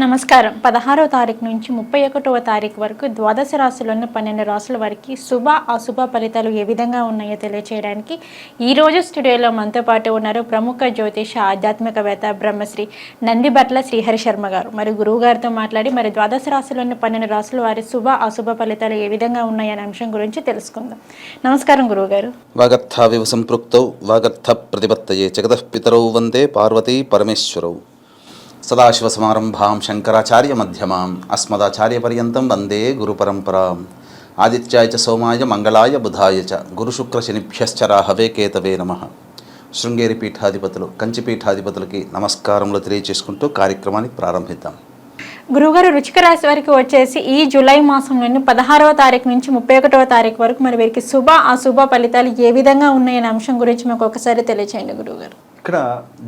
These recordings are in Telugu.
నమస్కారం. 16వ తారీఖు నుంచి 31వ తారీఖు వరకు ద్వాదశ రాశుల్లోని 12 రాశుల వారికి శుభ అశుభ ఫలితాలు ఏ విధంగా ఉన్నాయో తెలియచేయడానికి ఈరోజు స్టూడియోలో మనతో పాటు ఉన్నారు ప్రముఖ జ్యోతిష ఆధ్యాత్మికవేత్త బ్రహ్మశ్రీ నందిబట్ల శ్రీహరి శర్మ గారు. మరి గురువు గారితో మాట్లాడి మరి ద్వాదశ రాశుల్లోని 12 రాశుల వారి శుభ అశుభ ఫలితాలు ఏ విధంగా ఉన్నాయనే అంశం గురించి తెలుసుకుందాం. నమస్కారం గురువు గారు. వాగర్థావివ సంపృక్తౌ వాగర్థ ప్రతిపత్తయే జగతః పితరౌ వందే పార్వతీ పరమేశ్వరౌ సదాశివసమారంభాం శంకరాచార్య మధ్యమాం అస్మదాచార్యపర్యంతం వందే గురుపరంపరాం ఆదిత్యాయ చ సోమాయ మంగళాయ బుధాయ చ గురుశుక్రశనిభ్యశ్చ రాహవే కేతవే నమః. శృంగేరి పీఠాధిపతులు కంచి పీఠాధిపతులకి నమస్కారములు తెలియజేసుకుంటూ కార్యక్రమాన్ని ప్రారంభిద్దాం. గురువుగారు, వృశ్చిక రాశి వారికి వచ్చేసి ఈ జూలై మాసంలోని 16వ తారీఖు నుంచి 31వ తారీఖు వరకు మరి వీరికి శుభ అశుభ ఫలితాలు ఏ విధంగా ఉన్నాయనే అంశం గురించి మాకు ఒకసారి తెలియచేయండి గురువుగారు. ఇక్కడ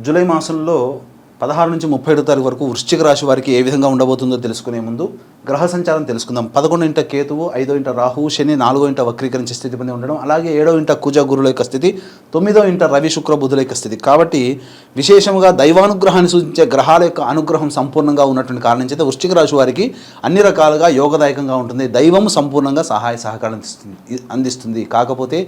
జూలై మాసంలో 16 నుంచి 31 తారీఖు వరకు వృశ్చిక రాశి వారికి ఏ విధంగా ఉండబోతుందో తెలుసుకునే ముందు గ్రహ సంచారం తెలుసుకుందాం. 11వ ఇంట కేతువు, 5వ ఇంట రాహువు, శని 4వ ఇంట వక్రీకరించే స్థితి పొంది ఉండడం, అలాగే 7వ ఇంట కుజ గురుల యొక్క స్థితి, 9వ ఇంట రవి శుక్ర బుధుల యొక్క స్థితి. కాబట్టి విశేషంగా దైవానుగ్రహాన్ని సూచించే గ్రహాల యొక్క అనుగ్రహం సంపూర్ణంగా ఉన్నటువంటి కారణం చేత వృశ్చిక రాశి వారికి అన్ని రకాలుగా యోగదాయకంగా ఉంటుంది. దైవం సంపూర్ణంగా సహాయ సహకారం అందిస్తుంది. కాకపోతే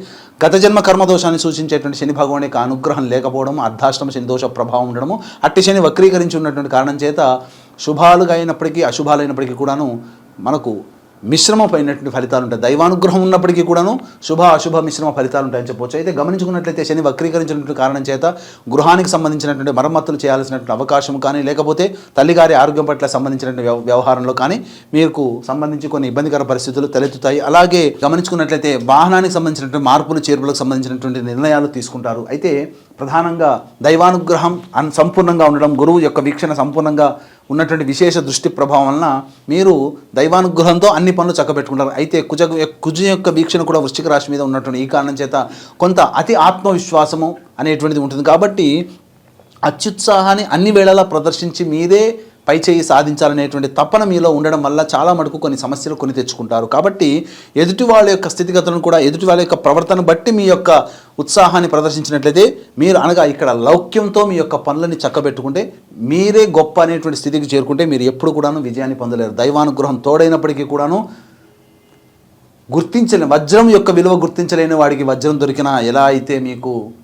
గత జన్మ కర్మదోషాన్ని సూచించేటువంటి శని భగవాన్ యొక్క అనుగ్రహం లేకపోవడం, అర్ధాష్టమ శని దోష ప్రభావం ఉండడము, అట్టి శని వక్రీకరించి ఉన్నటువంటి కారణం చేత శుభాలుగా అయినప్పటికీ అశుభాలైనప్పటికీ కూడాను మనకు మిశ్రమమైనటువంటి ఫలితాలు ఉంటాయి. దైవానుగ్రహం ఉన్నప్పటికీ కూడాను శుభ అశుభ మిశ్రమ ఫలితాలు ఉంటాయని చెప్పవచ్చు. అయితే గమనించుకున్నట్లయితే శని వక్రీకరించినటువంటి కారణం చేత గృహానికి సంబంధించినటువంటి మరమ్మతులు చేయాల్సినటువంటి అవకాశం కానీ, లేకపోతే తల్లిగారి ఆరోగ్యం పట్ల సంబంధించినటువంటి వ్యవహారంలో కానీ మీకు సంబంధించి కొన్ని ఇబ్బందికర పరిస్థితులు తలెత్తుతాయి. అలాగే గమనించుకున్నట్లయితే వాహనానికి సంబంధించినటువంటి మార్పులు చేర్పులకు సంబంధించినటువంటి నిర్ణయాలు తీసుకుంటారు. అయితే ప్రధానంగా దైవానుగ్రహం సంపూర్ణంగా ఉండడం, గురువు యొక్క వీక్షణ సంపూర్ణంగా ఉన్నటువంటి విశేష దృష్టి ప్రభావం వలన మీరు దైవానుగ్రహంతో అన్ని పనులు చక్కబెట్టుకుంటారు. అయితే కుజ యొక్క వీక్షణ కూడా వృశ్చిక రాశి మీద ఉన్నటువంటి ఈ కారణం చేత కొంత అతి ఆత్మవిశ్వాసము అనేటువంటిది ఉంటుంది. కాబట్టి అత్యుత్సాహాన్ని అన్ని వేళలా ప్రదర్శించి మీరే పై చేయి సాధించాలనేటువంటి తపన మీలో ఉండడం వల్ల చాలా మటుకు కొన్ని సమస్యలు కొని తెచ్చుకుంటారు. కాబట్టి ఎదుటి వాళ్ళ యొక్క స్థితిగతులను కూడా, ఎదుటి వాళ్ళ యొక్క ప్రవర్తన బట్టి మీ యొక్క ఉత్సాహాన్ని ప్రదర్శించినట్లయితే మీరు అనగా ఇక్కడ లౌక్యంతో మీ యొక్క పనులని చక్కబెట్టుకుంటే మీరే గొప్ప అనేటువంటి స్థితికి చేరుకుంటే మీరు ఎప్పుడు కూడాను విజయాన్ని పొందలేరు. దైవానుగ్రహం తోడైనప్పటికీ కూడాను వజ్రం యొక్క విలువ గుర్తించలేని వాడికి వజ్రం దొరికినా ఎలా అయితే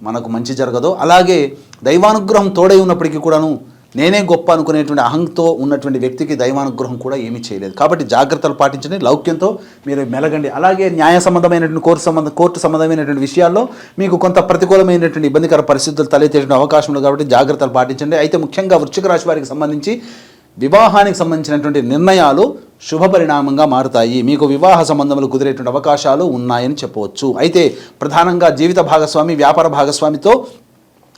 మనకు మంచి జరగదో, అలాగే దైవానుగ్రహం తోడై ఉన్నప్పటికీ కూడాను నేనే గొప్ప అనుకునేటువంటి అహంతో ఉన్నటువంటి వ్యక్తికి దైవానుగ్రహం కూడా ఏమీ చేయలేదు. కాబట్టి జాగ్రత్తలు పాటించండి, లౌక్యంతో మీరు మెలగండి. అలాగే న్యాయ సంబంధమైనటువంటి కోర్టు సంబంధమైనటువంటి విషయాల్లో మీకు కొంత ప్రతికూలమైనటువంటి ఇబ్బందికర పరిస్థితులు తలెత్తేటువంటి అవకాశం ఉంది. కాబట్టి జాగ్రత్తలు పాటించండి. అయితే ముఖ్యంగా వృశ్చిక రాశి వారికి సంబంధించి వివాహానికి సంబంధించినటువంటి నిర్ణయాలు శుభ పరిణామంగా మారుతాయి. మీకు వివాహ సంబంధములు కుదిరేటువంటి అవకాశాలు ఉన్నాయని చెప్పవచ్చు. అయితే ప్రధానంగా జీవిత భాగస్వామి, వ్యాపార భాగస్వామితో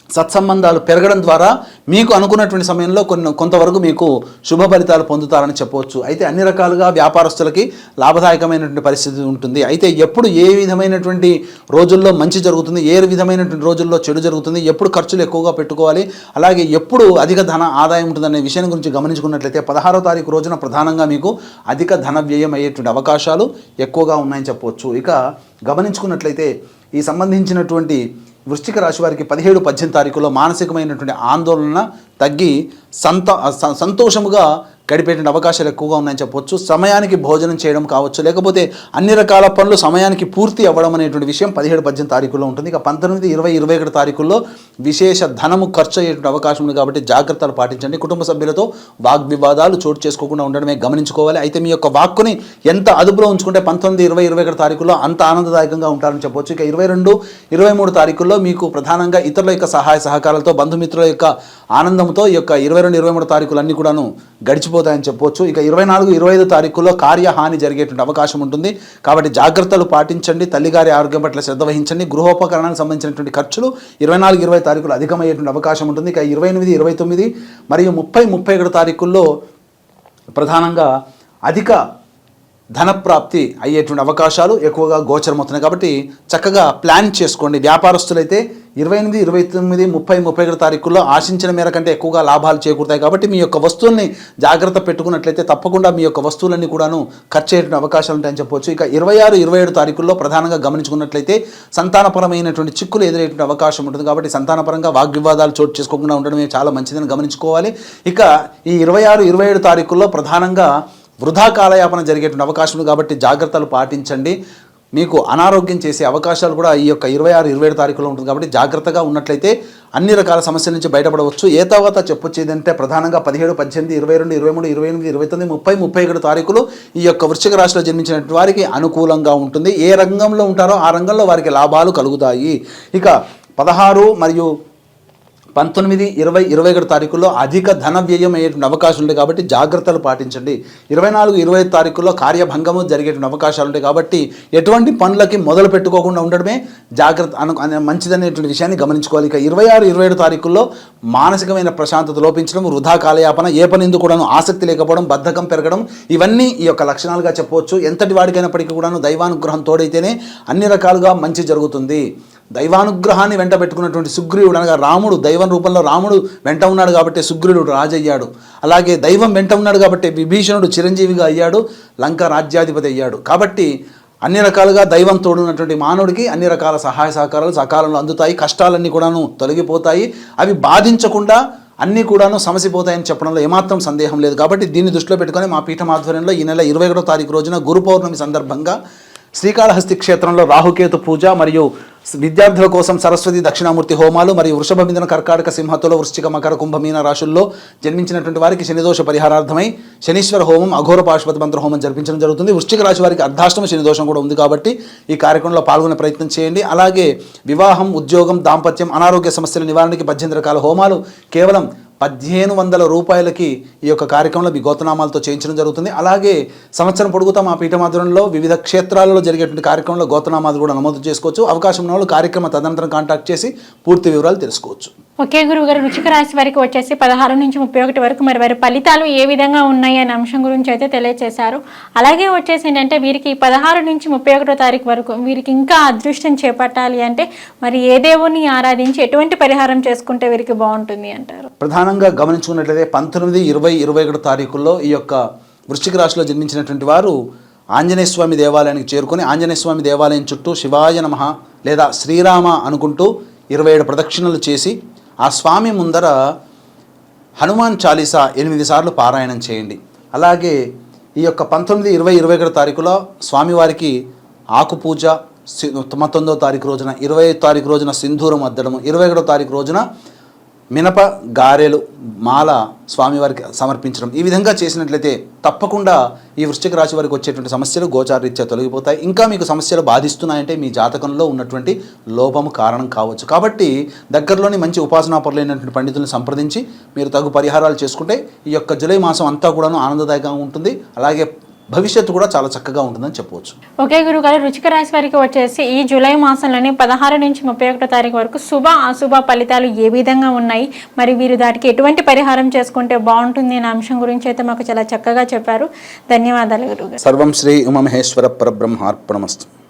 సత్సంబంధాలు పెరగడం ద్వారా మీకు అనుకున్నటువంటి సమయంలో కొంతవరకు మీకు శుభ ఫలితాలు పొందుతారని చెప్పవచ్చు. అయితే అన్ని రకాలుగా వ్యాపారస్తులకి లాభదాయకమైనటువంటి పరిస్థితి ఉంటుంది. అయితే ఎప్పుడు ఏ విధమైనటువంటి రోజుల్లో మంచి జరుగుతుంది, ఏ విధమైనటువంటి రోజుల్లో చెడు జరుగుతుంది, ఎప్పుడు ఖర్చులు ఎక్కువగా పెట్టుకోవాలి, అలాగే ఎప్పుడు అధిక ధన ఆదాయం ఉంటుందనే విషయం గురించి గమనించుకున్నట్లయితే 16వ తారీఖు రోజున ప్రధానంగా మీకు అధిక ధన వ్యయం అయ్యేటువంటి అవకాశాలు ఎక్కువగా ఉన్నాయని చెప్పవచ్చు. ఇక గమనించుకున్నట్లయితే ఈ సంబంధించినటువంటి వృశ్చిక రాశి వారికి 17-18 తారీఖులో మానసికమైనటువంటి ఆందోళన తగ్గి సంతోషముగా గడిపేటువంటి అవకాశాలు ఎక్కువగా ఉన్నాయని చెప్పవచ్చు. సమయానికి భోజనం చేయడం కావచ్చు, లేకపోతే అన్ని రకాల పనులు సమయానికి పూర్తి అవ్వడం అనేటువంటి విషయం 17-18 తారీఖుల్లో ఉంటుంది. ఇక 19, 20, 21 తారీఖుల్లో విశేష ధనము ఖర్చు అయ్యేటువంటి అవకాశం ఉంది. కాబట్టి జాగ్రత్తలు పాటించండి. కుటుంబ సభ్యులతో వాగ్వివాదాలు చోటు చేసుకోకుండా ఉండడమే గమనించుకోవాలి. అయితే మీ యొక్క వాక్కుని ఎంత అదుపులో ఉంచుకుంటే 19, 20, 21 తారీఖుల్లో అంత ఆనందదాయకంగా ఉంటారని చెప్పవచ్చు. ఇక 22, 23 తారీఖుల్లో మీకు ప్రధానంగా ఇతరుల యొక్క సహాయ సహకారాలతో, బంధుమిత్రుల యొక్క ఆనందంతో ఈ యొక్క 22, 23 తారీఖులన్నీ కూడాను గడిచిపోతాయని చెప్పవచ్చు. ఇక 24, 25 తారీఖుల్లో కార్యహాని జరిగేటువంటి అవకాశం ఉంటుంది. కాబట్టి జాగ్రత్తలు పాటించండి. తల్లిగారి ఆరోగ్యం పట్ల శ్రద్ధ వహించండి. గృహోపకరణానికి సంబంధించినటువంటి ఖర్చులు 24, 20 తారీఖులు అధికమయ్యేటువంటి అవకాశం ఉంటుంది. ఇక 28, 29 మరియు 30, 31 తారీఖుల్లో ప్రధానంగా అధిక ధనప్రాప్తి అయ్యేటువంటి అవకాశాలు ఎక్కువగా గోచరమవుతున్నాయి. కాబట్టి చక్కగా ప్లాన్ చేసుకోండి. వ్యాపారస్తులైతే 28, 29, 30, 31 తారీఖుల్లో ఆశించిన మేర కంటే ఎక్కువగా లాభాలు చేకూరుతాయి. కాబట్టి మీ యొక్క వస్తువుల్ని జాగ్రత్త పెట్టుకున్నట్లయితే తప్పకుండా మీ యొక్క వస్తువులన్నీ కూడాను ఖర్చు అయ్యేటువంటి అవకాశాలు ఉంటాయని చెప్పవచ్చు. ఇక 26, 27 తారీఖుల్లో ప్రధానంగా గమనించుకున్నట్లయితే సంతానపరమైనటువంటి చిక్కులు ఎదురయ్యేటువంటి అవకాశం ఉంటుంది. కాబట్టి సంతానపరంగా వాగ్వివాదాలు చోటు చేసుకోకుండా ఉండడమే చాలా మంచిదని గమనించుకోవాలి. ఇక ఈ 26, 27 తారీఖుల్లో ప్రధానంగా వృధా కాలయాపన జరిగేటువంటి అవకాశం ఉంది. కాబట్టి జాగ్రత్తలు పాటించండి. మీకు అనారోగ్యం చేసే అవకాశాలు కూడా ఈ యొక్క 26, 27 తారీఖులో ఉంటుంది. కాబట్టి జాగ్రత్తగా ఉన్నట్లయితే అన్ని రకాల సమస్యల నుంచి బయటపడవచ్చు. ఏ తర్వాత చెప్పొచ్చు ఏంటంటే ప్రధానంగా 17, 18, 22, 23, 28, 29, 30, 31 తారీఖులు ఈ యొక్క వృశ్చిక రాశిలో జన్మించినటువంటి వారికి అనుకూలంగా ఉంటుంది. ఏ రంగంలో ఉంటారో ఆ రంగంలో వారికి లాభాలు కలుగుతాయి. ఇక 16 మరియు 19, 20, 21 తారీఖుల్లో అధిక ధన వ్యయం అయ్యేటువంటి అవకాశాలు ఉంటాయి. కాబట్టి జాగ్రత్తలు పాటించండి. 24, 25 తారీఖుల్లో కార్యభంగము జరిగేటువంటి అవకాశాలు ఉంటాయి. కాబట్టి ఎటువంటి పనులకి మొదలు పెట్టుకోకుండా ఉండడమే జాగ్రత్త మంచిదనేటువంటి విషయాన్ని గమనించుకోవాలి. ఇక 26, 27 తారీఖుల్లో మానసికమైన ప్రశాంతత లోపించడం, వృధా కాలయాపన, ఏ పని ఎందుకు కూడాను ఆసక్తి లేకపోవడం, బద్ధకం పెరగడం, ఇవన్నీ ఈ యొక్క లక్షణాలుగా చెప్పవచ్చు. ఎంతటి వాడికైనప్పటికీ కూడాను దైవానుగ్రహం తోడైతేనే అన్ని రకాలుగా మంచి జరుగుతుంది. దైవానుగ్రహాన్ని వెంట పెట్టుకున్నటువంటి సుగ్రీవుడు అనగా రాముడు, దైవం రూపంలో రాముడు వెంట ఉన్నాడు కాబట్టి సుగ్రీవుడు రాజయ్యాడు. అలాగే దైవం వెంట ఉన్నాడు కాబట్టి విభీషణుడు చిరంజీవిగా అయ్యాడు, లంక రాజ్యాధిపతి అయ్యాడు. కాబట్టి అన్ని రకాలుగా దైవం తోడున్నటువంటి మానవుడికి అన్ని రకాల సహాయ సహకారాలు సకాలంలో అందుతాయి. కష్టాలన్నీ కూడాను తొలగిపోతాయి. అవి బాధించకుండా అన్నీ కూడాను సమసిపోతాయని చెప్పడంలో ఏమాత్రం సందేహం లేదు. కాబట్టి దీన్ని దృష్టిలో పెట్టుకొని మా పీఠం ఆధ్వర్యంలో ఈ నెల 21వ తారీఖు రోజున గురు పౌర్ణమి సందర్భంగా శ్రీకాళహస్తి క్షేత్రంలో రాహుకేతు పూజ మరియు విద్యార్థుల కోసం సరస్వతి దక్షిణామూర్తి హోమాలు మరియు వృషభ మిథున కర్కాటక సింహతుల వృశ్చిక మకర కుంభమీన రాశుల్లో జన్మించినటువంటి వారికి శనిదోష పరిహారార్థమై శనీశ్వర హోమం, అఘోర పాశుపతి మంత్ర హోమం జరిపించడం జరుగుతుంది. వృశ్చిక రాశి వారికి అర్ధాష్టమ శనిదోషం కూడా ఉంది కాబట్టి ఈ కార్యక్రమంలో పాల్గొనే ప్రయత్నం చేయండి. అలాగే వివాహం, ఉద్యోగం, దాంపత్యం, అనారోగ్య సమస్యల నివారణకి 18 రకాల హోమాలు కేవలం 1500 రూపాయలకి ఈ యొక్క కార్యక్రమంలో మీ గోత్రనామాలతో చేయించడం జరుగుతుంది. అలాగే సంవత్సరం పొడుగుతా మా పీఠమాధ్వర్యంలో వివిధ క్షేత్రాలలో జరిగేటువంటి కార్యక్రమంలో గోత్రనామాలు కూడా నమోదు చేసుకోవచ్చు. అవకాశం ఉన్న వాళ్ళు కార్యక్రమ తదనంతరం కాంటాక్ట్ చేసి పూర్తి వివరాలు తెలుసుకోవచ్చు. ఓకే గురువుగారు, వృశ్చిక రాశి వారికి వచ్చేసి 16 నుంచి 31 వరకు మరి వారి ఫలితాలు ఏ విధంగా ఉన్నాయి అనే అంశం గురించి అయితే తెలియజేశారు. అలాగే వచ్చేసి ఏంటంటే వీరికి 16 నుంచి 31 తారీఖు వరకు వీరికి ఇంకా అదృష్టం చేపట్టాలి అంటే మరి ఏ దేవుని ఆరాధించి ఎటువంటి పరిహారం చేసుకుంటే వీరికి బాగుంటుంది అంటారు? ప్రధానంగా గమనించుకున్నట్లయితే 19, 20, 21 తారీఖుల్లో ఈ యొక్క వృశ్చిక రాశిలో జన్మించినటువంటి వారు ఆంజనేయ స్వామి దేవాలయానికి చేరుకొని ఆంజనేయ స్వామి దేవాలయం చుట్టూ శివాయ నమః లేదా శ్రీరామ అనుకుంటూ 27 ప్రదక్షిణలు చేసి ఆ స్వామి ముందర హనుమాన్ చాలీసా 8 సార్లు పారాయణం చేయండి. అలాగే ఈ యొక్క 19, 20, 21 తారీఖులో స్వామివారికి ఆకు పూజ, 19వ తారీఖు రోజున, 25వ తారీఖు రోజున సింధూరం అద్దడము, 21వ తారీఖు రోజున మినప గారెలు మాల స్వామివారికి సమర్పించడం, ఈ విధంగా చేసినట్లయితే తప్పకుండా ఈ వృశ్చిక రాశి వారికి వచ్చేటువంటి సమస్యలు గోచారరీత్యా తొలగిపోతాయి. ఇంకా మీకు సమస్యలు బాధిస్తున్నాయంటే మీ జాతకంలో ఉన్నటువంటి లోపము కారణం కావచ్చు. కాబట్టి దగ్గరలోని మంచి ఉపాసనాపరులైనటువంటి పండితులను సంప్రదించి మీరు తగు పరిహారాలు చేసుకుంటే ఈ యొక్క జూలై మాసం అంతా కూడాను ఆనందదాయకంగా ఉంటుంది. అలాగే భవిష్యత్తు కూడా చాలా చక్కగా ఉంటుందని చెప్పవచ్చు. ఓకే గురుగారు, వృశ్చిక రాశి వారికి వచ్చేసి ఈ జూలై మాసంలోనే 16 నుంచి 31 తారీఖు వరకు శుభ అశుభ ఫలితాలు ఏ విధంగా ఉన్నాయి, మరి వీరు దాటికి ఎటువంటి పరిహారం చేసుకుంటే బాగుంటుంది అనే అంశం గురించి అయితే మాకు చాలా చక్కగా చెప్పారు. ధన్యవాదాలు గురుగారు. సర్వం శ్రీ ఉమామహేశ్వర పరబ్రహ్మార్పణమస్తు.